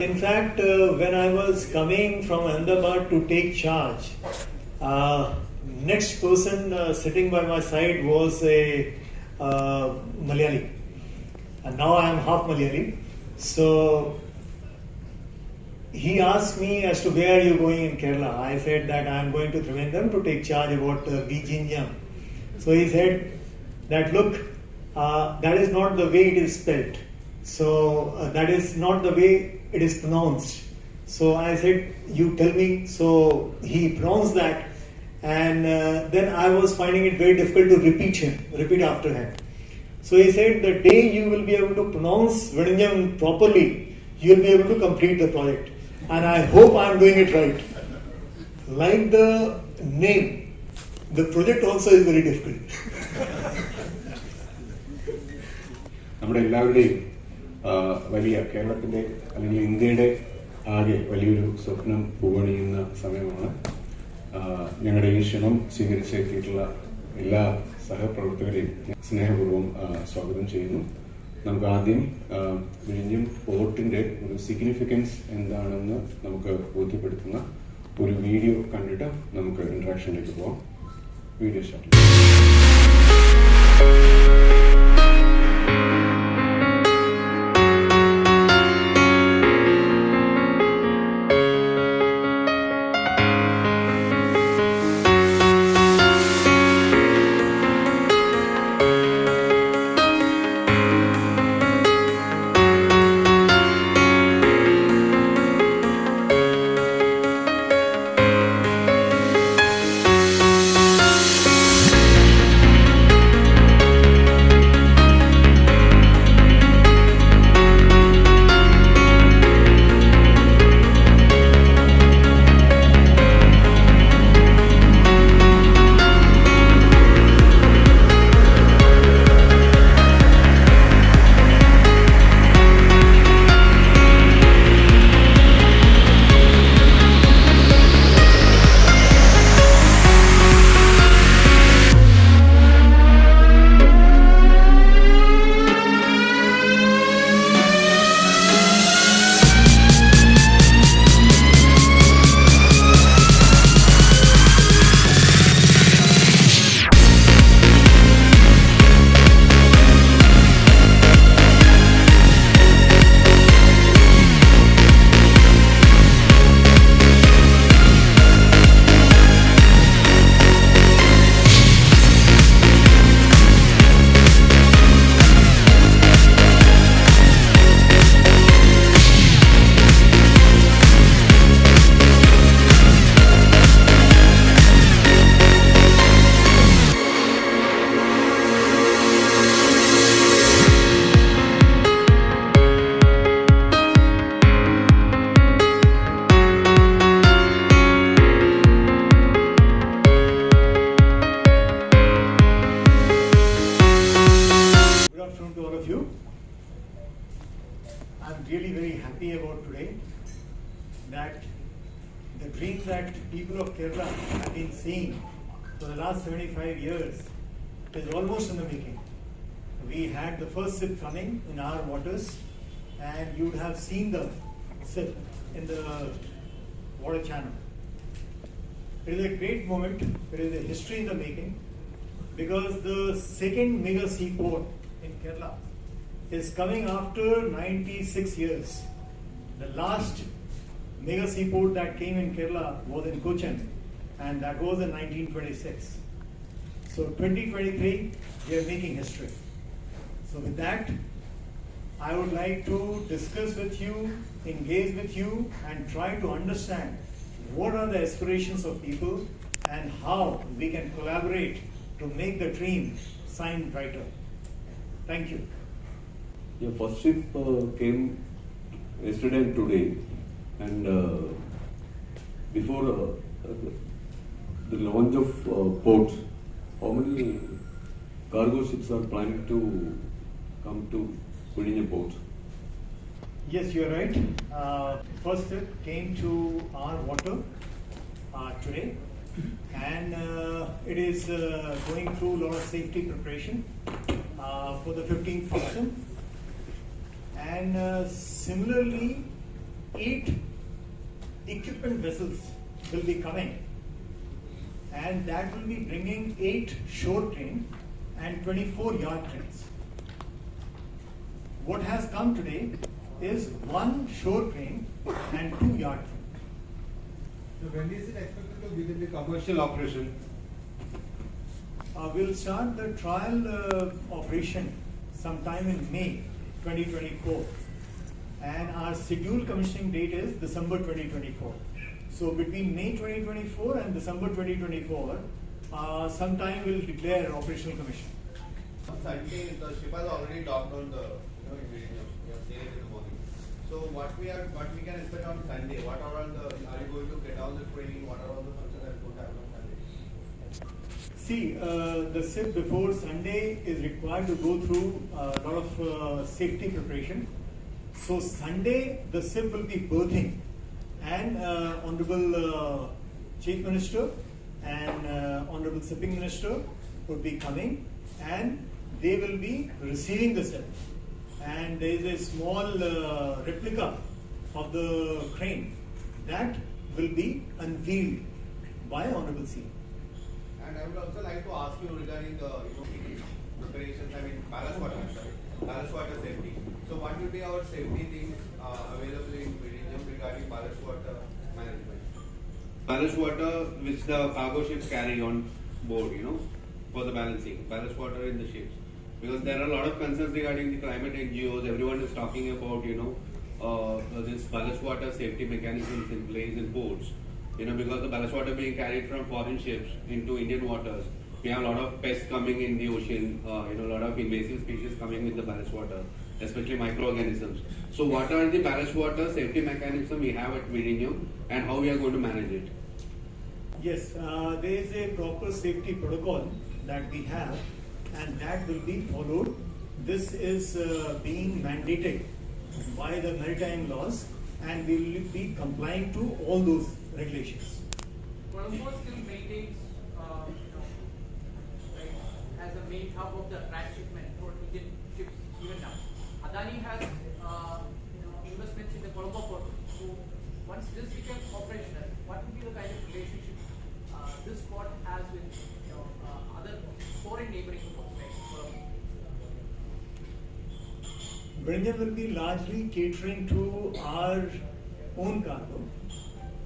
In fact, when I was coming from Ahmedabad to take charge, next person sitting by my side was a Malayali. And now I am half Malayali. So he asked me as to where are you going in Kerala. I said that I am going to Trivandrum to take charge about Vizhijam. So he said that look, that is not the way it is spelled. So that is not the way it is pronounced. So I said, you tell me. So he pronounced that, and then I was finding it very difficult to repeat after him. So he said, the day you will be able to pronounce Vizhijam properly, you will be able to complete the project. And I hope I am doing it right. Like the name, the project also is very difficult. നമ്മുടെ എല്ലാവരുടെയും വലിയ കേരളത്തിൻ്റെ അല്ലെങ്കിൽ ഇന്ത്യയുടെ ആകെ വലിയൊരു സ്വപ്നം പൂവണിയുന്ന സമയമാണ്. ഞങ്ങളുടെ ഈ ക്ഷണം സ്വീകരിച്ചെത്തിയിട്ടുള്ള എല്ലാ സഹപ്രവർത്തകരെയും സ്നേഹപൂർവ്വം സ്വാഗതം ചെയ്യുന്നു. നമുക്ക് ആദ്യം വിഴിഞ്ഞം പോർട്ടിൻ്റെ ഒരു സിഗ്നിഫിക്കൻസ് എന്താണെന്ന് നമുക്ക് ബോധ്യപ്പെടുത്തുന്ന ഒരു വീഡിയോ കണ്ടിട്ട് നമുക്ക് ഇൻട്രാക്ഷനിലേക്ക് പോകാം. Video start. I'm really very happy about today that the dream that people of Kerala have been seeing for the last 75 years is almost in the making. We had the first ship coming in our waters, and you would have seen the ship in the water channel. It is a great moment, it is a history in the making, because the second mega seaport in Kerala is coming after 96 years. The last mega seaport that came in Kerala was in Cochin, and that was in 1926. So 2023, we are making history. So with that, I would like to discuss with you, engage with you, and try to understand what are the aspirations of people and how we can collaborate to make the dream shine brighter. Thank you. Your first ship came yesterday and today, and before the launch of ports, how many cargo ships are planning to come to Vizhijam port? Yes, you are right. First ship came to our water today, and it is going through a lot of safety preparation for the 15th season. And similarly, 8 equipment vessels will be coming, and that will be bringing 8 shore trains and 24 yard trains. What has come today is 1 shore train and 2 yard trains. So when is it expected to begin the commercial operation? We'll start the trial operation sometime in May 2024, and our scheduled commissioning date is December 2024. So between May 2024 and December 2024, sometime we'll declare operational commission. On Sunday, the ship has already docked on the Vizhijam. We are sailing in the morning. So what we can expect on Sunday? What are all the? Are you going to get all the training? What are all the functions that will happen on Sunday? See, the ship before Sunday is required to go through a lot of safety preparation. So Sunday the ship will be berthing, and Honorable Chief Minister and Honorable Shipping Minister would be coming, and they will be receiving the ship. And there is a small replica of the crane that will be unveiled by Honorable CM. And I would also like to ask you regarding the preparations. I mean ballast water safety. So what will be our safety things available in Vizhijam regarding ballast water management? Ballast water which the cargo ships carry on board, for the balancing. Ballast water in the ships. Because there are a lot of concerns regarding the climate NGOs. Everyone is talking about, this ballast water safety mechanisms in place in ports. Because the ballast water being carried from foreign ships into Indian waters, we have a lot of pests coming in the ocean, a lot of invasive species coming with the ballast water, especially microorganisms. So what are the ballast water safety mechanisms we have at Vizhijam and how we are going to manage it? Yes, there is a proper safety protocol that we have, and that will be followed. This is being mandated by the maritime laws, and we will be complying to all those regulations. Colombo still maintains, as a main hub of the transshipment for Indian ships even now. Adani has, investments in the Colombo port. So once this becomes operational, what will be the kind of relationship this port has with other foreign neighboring ports like Colombo? Vizhijam will be largely catering to our own cargo,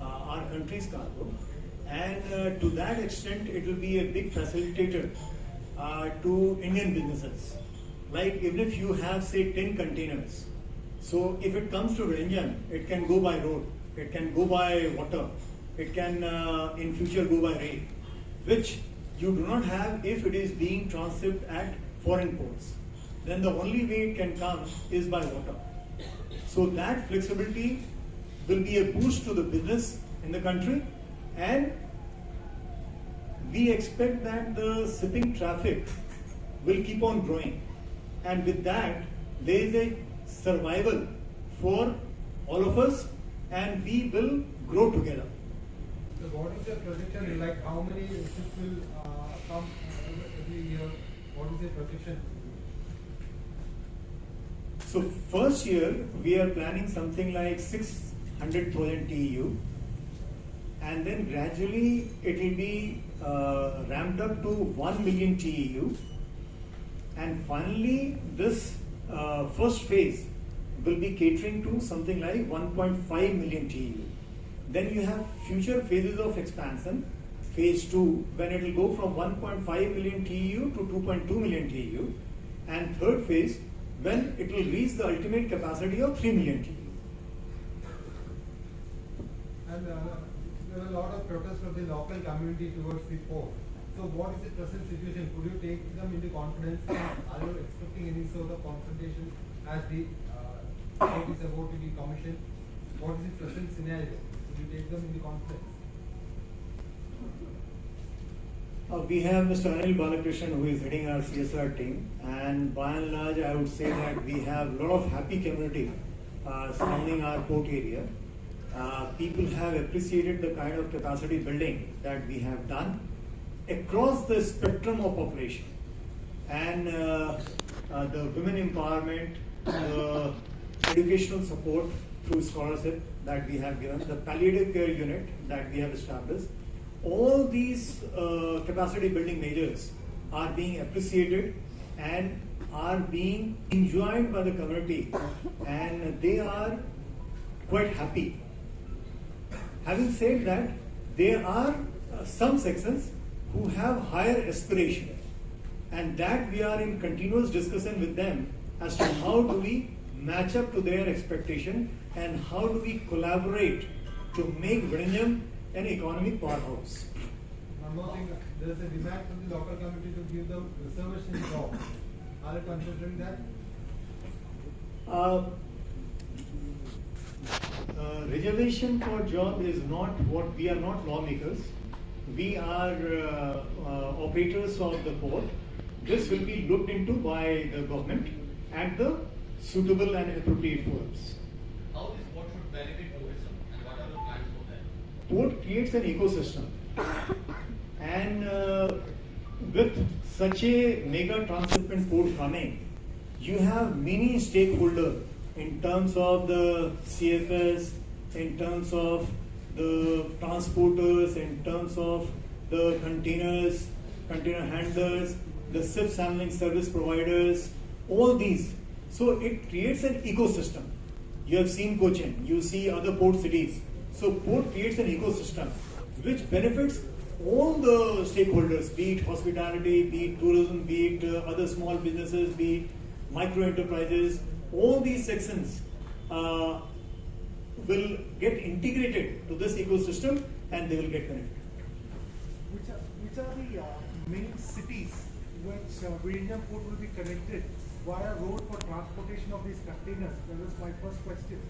our country's cargo, and to that extent it will be a big facilitator to Indian businesses. Like even if you have say 10 containers, so if it comes to Vizhijam, it can go by road, it can go by water, it can in future go by rail, which you do not have if it is being transshipped at foreign ports. Then the only way it can come is by water. So that flexibility will be a boost to the business in the country, and we expect that the shipping traffic will keep on growing, and with that there is a survival for all of us, and we will grow together. So what is your projection? Like how many ships will come every year? What is the projection? So first year we are planning something like 600,000 TEU, and then gradually it will be ramped up to 1 million TEU, and finally this first phase will be catering to something like 1.5 million TEU. Then you have future phases of expansion, phase 2, when it will go from 1.5 million TEU to 2.2 million TEU, and third phase when it will reach the ultimate capacity of 3 million TEU. And there are a lot of protests from the local community towards the port. So what is the present situation? Could you take them into confidence? Are you expecting any sort of confrontation as the port is about to be commissioned? What is the present scenario? Could you take them into confidence? We have Mr. Anil Balakrishnan, who is heading our CSR team, and by and large I would say that we have a lot of happy community surrounding our port area. People have appreciated the kind of capacity building that we have done across the spectrum of population, and the women empowerment, the educational support through scholarship, that we have given, the palliative care unit that we have established, all these capacity building measures are being appreciated and are being enjoyed by the community, and they are quite happy. Having said that, there are some sections who have higher aspiration, and that we are in continuous discussion with them as to how do we match up to their expectation and how do we collaborate to make Vizhijam an economic powerhouse. One more thing, there is a demand from the local community to give them reservation job. Are you considering that? Reservation for job is not what we are not lawmakers. We are operators of the port. This will be looked into by the government at the suitable and appropriate forums. How this port should benefit tourism and what are the plans for that? Port creates an ecosystem, and with such a mega transshipment port coming, you have many stakeholders in terms of the CFS, in terms of the transporters, in terms of the containers, container handlers, the ships handling service providers, all these. So it creates an ecosystem. You have seen Cochin, you see other port cities. So port creates an ecosystem which benefits all the stakeholders, be it hospitality, be it tourism, be it other small businesses, be it micro enterprises. All these sections will get integrated to this ecosystem and they will get connected. Which are the main cities which Vizhijam port will be connected via road for transportation of these containers? That was my first question.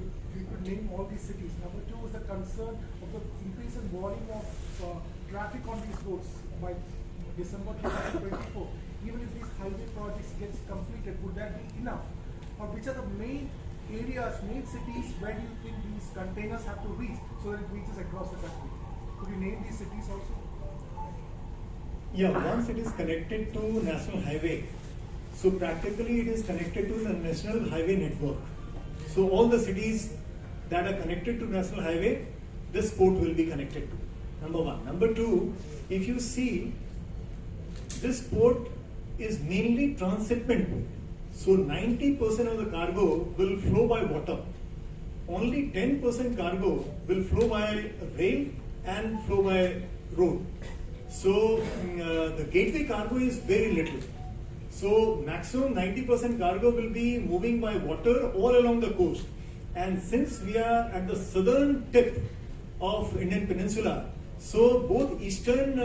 If you could name all these cities. Number two is the concern of the increase in volume of traffic on these roads by December 2024. Even if these highway projects gets completed, would that be enough? Or which are the main areas, main cities where do you think these containers have to reach so that it reaches across the country? Could you name these cities also? Yeah, once it is connected to national highway, so practically it is connected to the national highway network. So all the cities that are connected to national highway, this port will be connected to. Number one. Number two, if you see, this port is mainly transshipment port. So 90% of the cargo will flow by water. Only 10% cargo will flow by rail and flow by road. So the gateway cargo is very little. So maximum 90% cargo will be moving by water all along the coast. And since we are at the southern tip of Indian Peninsula, so both eastern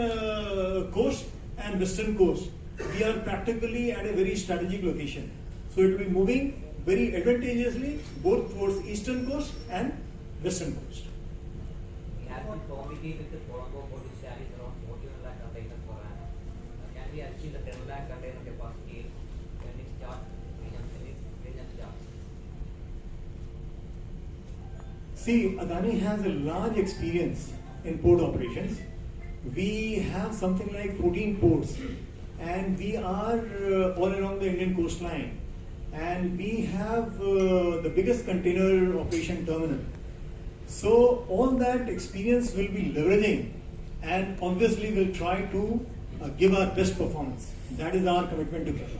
coast and western coast, we are practically at a very strategic location. So it will be moving very advantageously both towards eastern coast and western coast. We have to compete with the Colombo port which carries around 41 lakh containers per annum. Can we achieve the 10 lakh container capacity when it starts? Vizhijam starts. See, Adani has a large experience in port operations. We have something like 14 ports, and we are all along the Indian coastline. And we have the biggest container operation terminal. So all that experience will be leveraging, and obviously we'll try to give our best performance. That is our commitment to Kerala.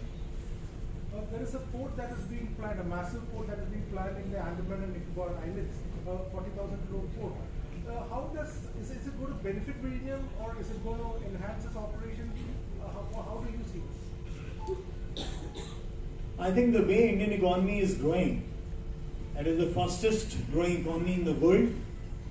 There is a port that is being planned, a massive port that is being planned in the Andaman and Nicobar Islands, 40,000 crore port. Is it going to benefit Vizhijam or is it going to enhance its operation? How do you see this? I think the way Indian economy is growing, it is the fastest growing economy in the world,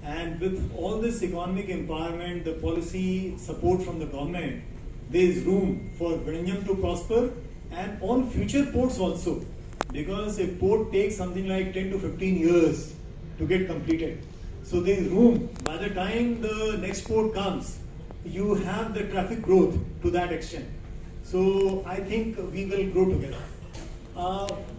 and with all this economic empowerment, the policy support from the government, there is room for Vizhijam to prosper and all future ports also, because a port takes something like 10 to 15 years to get completed. So there is room. By the time the next port comes, you have the traffic growth to that extent. So I think we will grow together.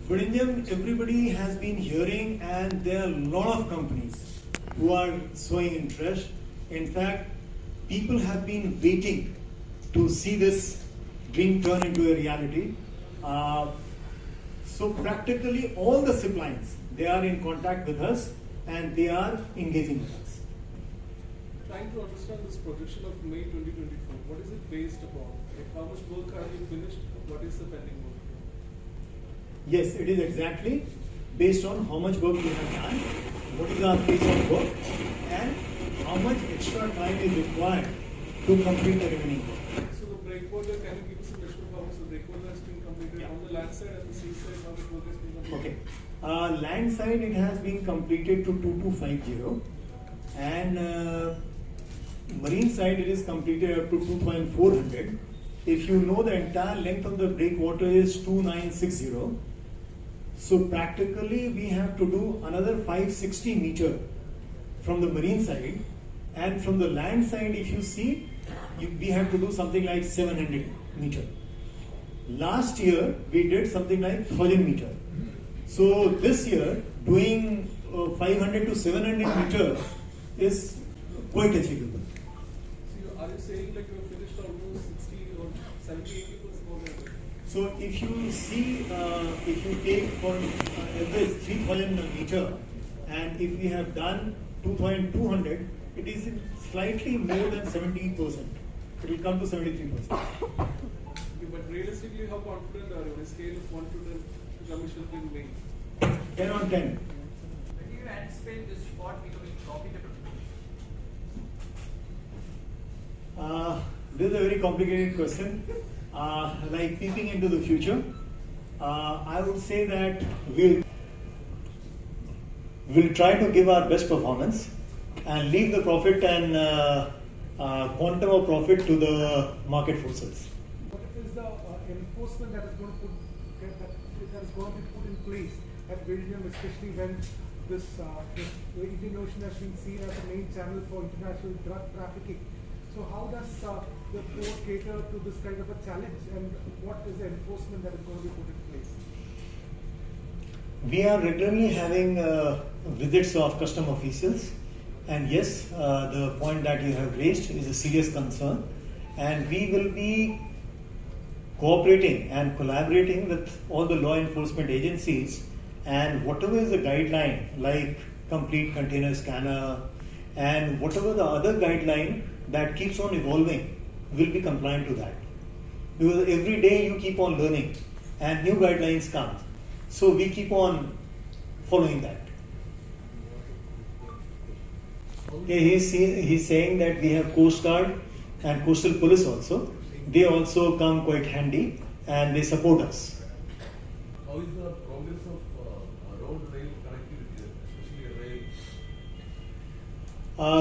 Vizhijam, everybody has been hearing, and there are a lot of companies who are showing interest. In fact, people have been waiting to see this dream turn into a reality. So practically all the ship lines, they are in contact with us, and they are engaging with us. Trying to understand this projection of May 2024, what is it based upon? Like how much work have you finished? What is the pending work? Yes, it is exactly based on how much work we have done, what is our pace of work, and how much extra time is required to complete the remaining work. So the breakwater, can you give us a measure of how much the breakwater has been completed on the land side and the sea side, how much work has been completed? Okay. Land side, it has been completed to 2250, and marine side, it is completed up to 2.400. If you know, the entire length of the breakwater is 2960. So practically we have to do another 560 meter from the marine side, and from the land side, if you see, we have to do something like 700 meter. Last year we did something like 1000 meter. So this year doing 500 to 700 meter is quite achievable. So are you saying like you have finished almost 60 or 70, 80% more than that? So if you see, if you take for average 3000 meter, and if we have done 2200, it is slightly more than 70%. It will come to 73%. But realistically, how confident are you on a scale of 1 to 10 to commission in May? 10 on 10. When do you anticipate this spot becoming profitable? This is a very complicated question. Like peeping into the future, I would say that we'll try to give our best performance and leave the profit and quantum of profit to the market forces. What is the enforcement that is going to be put in place at Vizhijam, especially when this the Indian Ocean has been seen as a main channel for international drug trafficking? So how does the port cater to this kind of a challenge, and what is the enforcement that is going to be put in place? We are regularly having visits of custom officials, and yes, the point that you have raised is a serious concern, and we will be cooperating and collaborating with all the law enforcement agencies, and whatever is the guideline, like complete container scanner and whatever the other guideline that keeps on evolving, will be compliant to that. Because every day you keep on learning and new guidelines come. So we keep on following that. Okay, he's saying that we have Coast Guard and Coastal Police also. They also come quite handy and they support us. How is the progress of road rail connectivity, especially rail?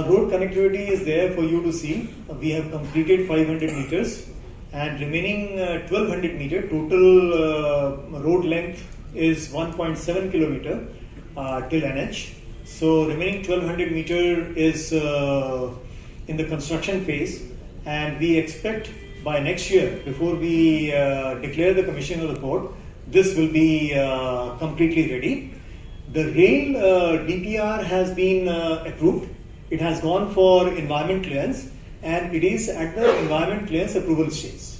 Road connectivity is there for you to see. We have completed 500 meters and remaining 1200 meter. Total road length is 1.7 kilometer till NH. So remaining 1200 meter is in the construction phase, and we expect by next year, before we declare the commissioning of the port, this will be completely ready. The rail DPR has been approved. It has gone for environment clearance, and it is at the environment clearance approval stage.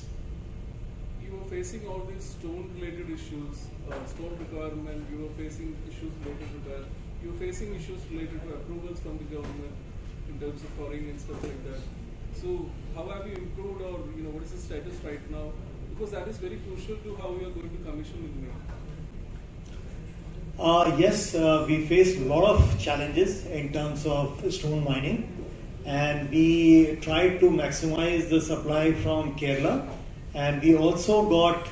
You were facing all these stone-related issues, stone requirement. You were facing issues related to that. You were facing issues related to approvals from the government in terms of quarrying and stuff like that. So, how have you improved, or what is the status right now? Because that is very crucial to how we are going to commission in May. Yes, we faced a lot of challenges in terms of stone mining, and we tried to maximize the supply from Kerala, and we also got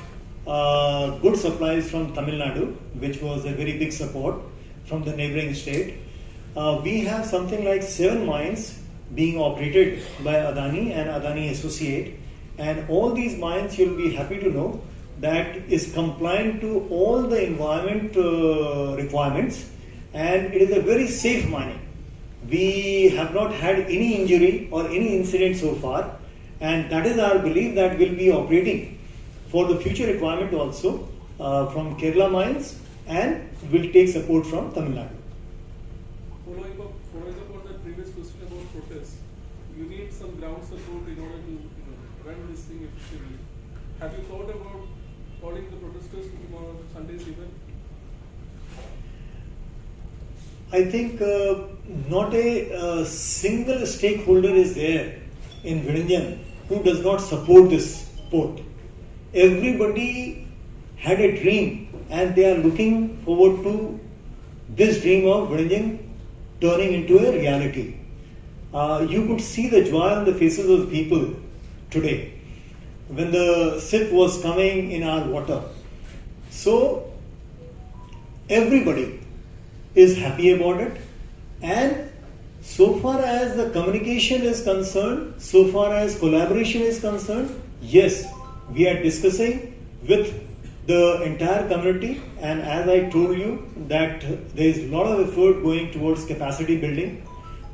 good supplies from Tamil Nadu, which was a very big support from the neighboring state. We have something like 7 mines being operated by Adani and Adani Associate, and all these mines, you'll be happy to know, that is compliant to all the environment requirements, and it is a very safe mining. We have not had any injury or any incident so far, and that is our belief that we'll be operating for the future requirement also from Kerala mines, and will take support from Tamil Nadu. Following up on that previous question about protests, you need some ground support in order to run this thing efficiently. Have you thought about calling the protesters to tomorrow Sunday's event? I think not a single stakeholder is there in Vizhijam who does not support this port. Everybody had a dream and they are looking forward to this dream of Vizhijam turning into a reality. You could see the joy on the faces of the people today when the ship was coming in our water. So everybody is happy about it, and so far as the communication is concerned, so far as collaboration is concerned, yes, we are discussing with the entire community, and as I told you that there is a lot of effort going towards capacity building,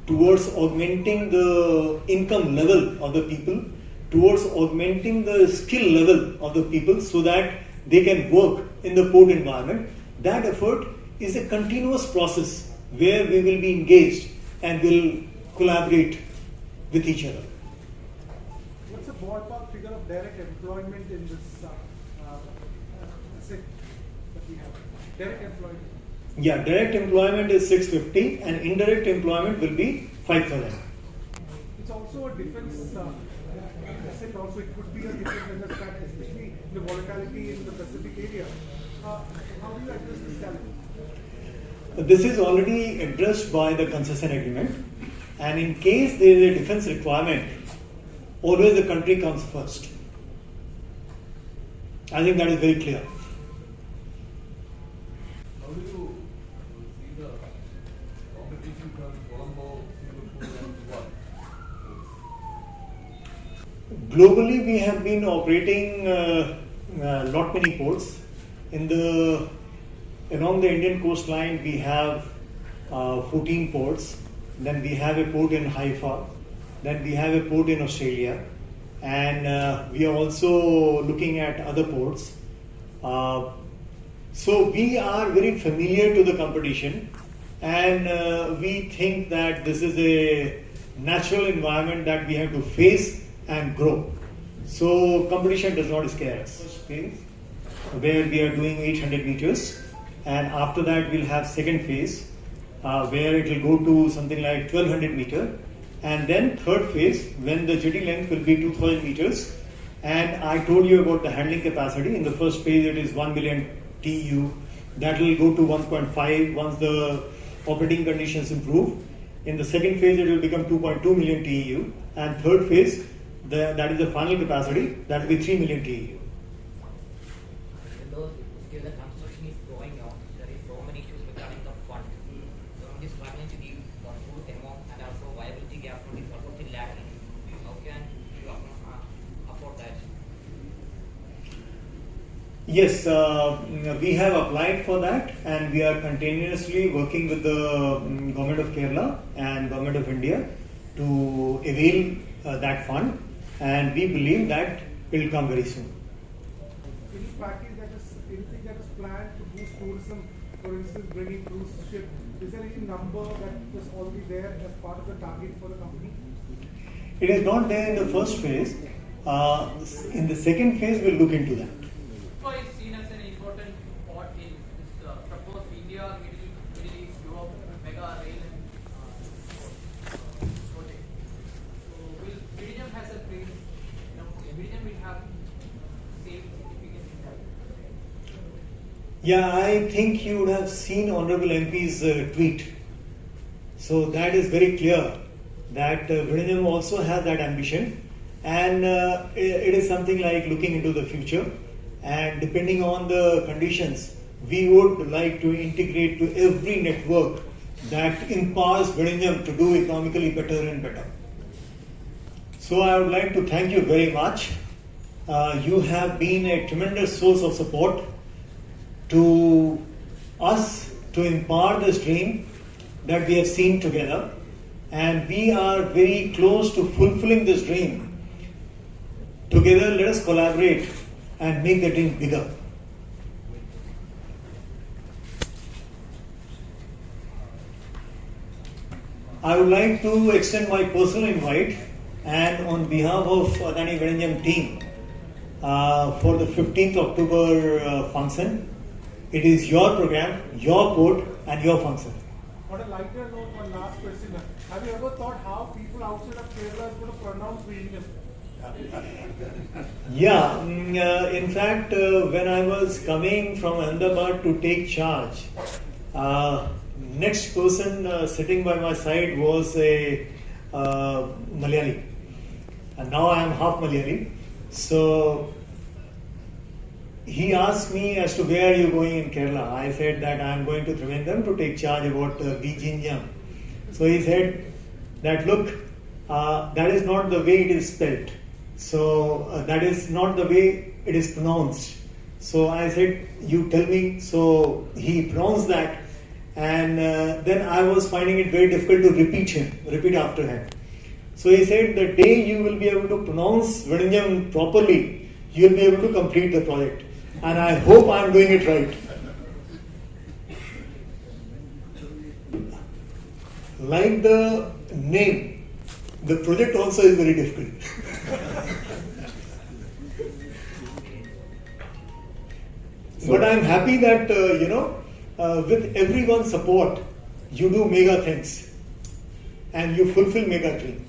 towards augmenting the income level of the people, towards augmenting the skill level of the people so that they can work in the port environment. That effort is a continuous process where we will be engaged and will collaborate with each other. What's the ballpark figure of direct employment in this sector that we have? Direct employment. Yeah, direct employment is 650 and indirect employment will be 5,000. It's also a defense asset also. It could be a defense asset, especially the volatility in the Pacific area. How do you address this challenge? This is already addressed by the concession agreement, and in case there is a defense requirement, always the country comes first. I think that is very clear. How do you see the competition from Colombo, Singapore, and what? Globally, we have been operating lot many ports. Along the Indian coastline, we have 14 ports. Then we have a port in Haifa. Then we have a port in Australia, and we are also looking at other ports. So we are very familiar to the competition, and we think that this is a natural environment that we have to face and grow. So competition does not scare us. First phase, where we are doing 800 meters, and after that we'll have second phase, where it will go to something like 1200 meter, and then third phase when the jetty length will be 2000 meters. And I told you about the handling capacity. In the first phase it is 1 million TEU. That will go to 1.5 once the operating conditions improve. In the second phase it will become 2.2 million TEU, and third phase, that is the final capacity, that will be 3 million TEU. Even though still the construction is going on, there is so many issues regarding the fund. So I'm just struggling to give the full amount, and also viability gap fund is also still lacking. How can you afford that? Yes, we have applied for that, and we are continuously working with the Government of Kerala and Government of India to avail that fund, and we believe that will come very soon. Any package anything that is planned to boost tourism, for instance, bringing cruise ship, is there any number that was already there as part of the target for the company? It is not there in the first phase. In the second phase, we'll look into that. Is seen as an important part in this proposed India, Middle East, Europe, mega rail and project. So Vizhijam has a place, Vizhijam will have same significance in that. Yeah, I think you would have seen Honorable MP's tweet. So that is very clear that Vizhijam also has that ambition, and it is something like looking into the future. And depending on the conditions, we would like to integrate to every network that empowers Vizhijam to do economically better and better. So I would like to thank you very much. You have been a tremendous source of support to us to empower this dream that we have seen together. And we are very close to fulfilling this dream. Together, let us collaborate and make the dream bigger. I would like to extend my personal invite, and on behalf of Adani Vizhijam team, for the 15th October function. It is your program, your port, and your function. On a lighter note, one last question. Have you ever thought how people outside of Kerala is going to pronounce Vizhijam? Yeah, in fact, when I was coming from Ahmedabad to take charge, next person sitting by my side was a Malayali, and now I am half Malayali. So he asked me as to where are you going in Kerala. I said that I am going to Trivandrum to take charge about Vizhijam. So he said that look, that is not the way it is spelled. So that is not the way it is pronounced. So I said, you tell me. So he pronounced that, and then I was finding it very difficult to repeat after him. So he said, the day you will be able to pronounce Vizhijam properly, you will be able to complete the project. And I hope I am doing it right. Like the name, the project also is very difficult. But I am happy that, with everyone's support, you do mega things and you fulfill mega dreams.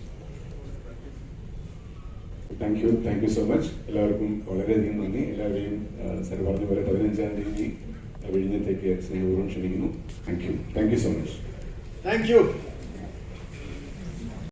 Thank you so much. എല്ലാവർക്കും വളരെയധികം നന്ദി. എല്ലാവരെയും sir പറഞ്ഞ പോലെ 15-ാം തീയതി വിഴിഞ്ഞത്തേക്ക് സ്നേഹപൂർവ്വം ക്ഷണിക്കുന്നു. Thank you so much. Thank you.